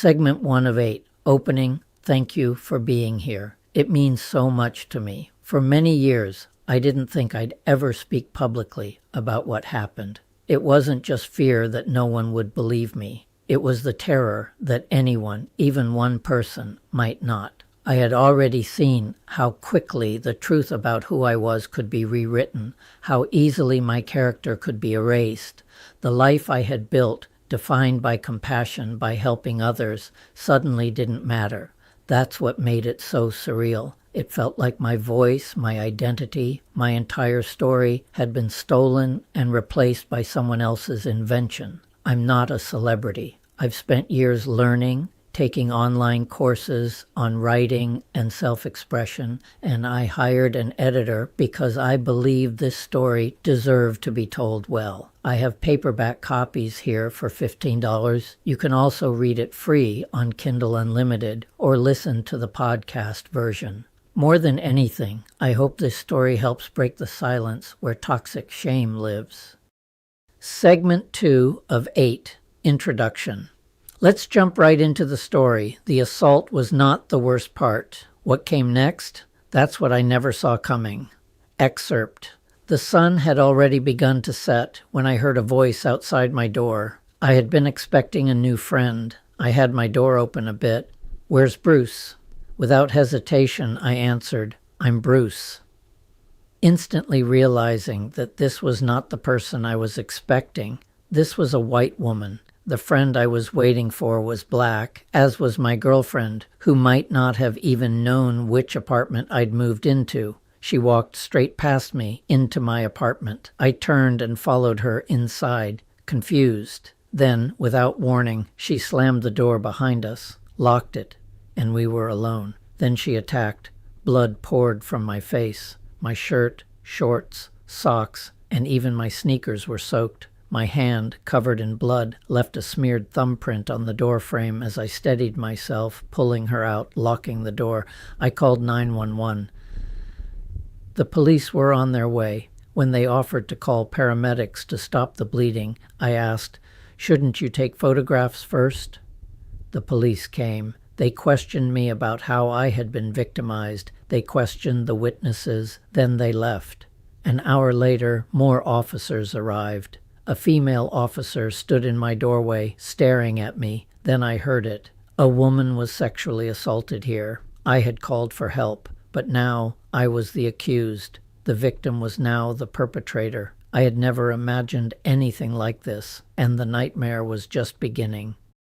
Segment 1 of 8, opening, thank you for being here. It means so much to me. For many years, I didn't think I'd ever speak publicly about what happened. It wasn't just fear that no one would believe me. It was the terror that anyone, even one person, might not. I had already seen how quickly the truth about who I was could be rewritten, how easily my character could be erased. The life I had built, defined by compassion, by helping others, suddenly didn't matter. That's what made it so surreal. It felt like my voice, my identity, my entire story had been stolen and replaced by someone else's invention. I'm not a celebrity. I've spent years learning, taking online courses on writing and self-expression, and I hired an editor because I believed this story deserved to be told well. I have paperback copies here for $15. You can also read it free on Kindle Unlimited or listen to the podcast version. More than anything, I hope this story helps break the silence where toxic shame lives. Segment 2 of 8, Introduction. Let's jump right into the story. The assault was not the worst part. What came next? That's what I never saw coming. Excerpt. The sun had already begun to set when I heard a voice outside my door. I had been expecting a new friend. I had my door open a bit. "Where's Bruce?" Without hesitation, I answered, "I'm Bruce." Instantly realizing that this was not the person I was expecting. This was a white woman. The friend I was waiting for was black, as was my girlfriend, who might not have even known which apartment I'd moved into. She walked straight past me into my apartment. I turned and followed her inside, confused. Then, without warning, she slammed the door behind us, locked it, and we were alone. Then she attacked. Blood poured from my face. My shirt, shorts, socks, and even my sneakers were soaked. My hand, covered in blood, left a smeared thumbprint on the door frame as I steadied myself, pulling her out, locking the door. I called 911. The police were on their way. When they offered to call paramedics to stop the bleeding, I asked, "Shouldn't you take photographs first?" The police came. They questioned me about how I had been victimized. They questioned the witnesses. Then they left. An hour later, more officers arrived. A female officer stood in my doorway, staring at me. Then I heard it. A woman was sexually assaulted here. I had called for help, but now I was the accused. The victim was now the perpetrator. I had never imagined anything like this, and the nightmare was just beginning.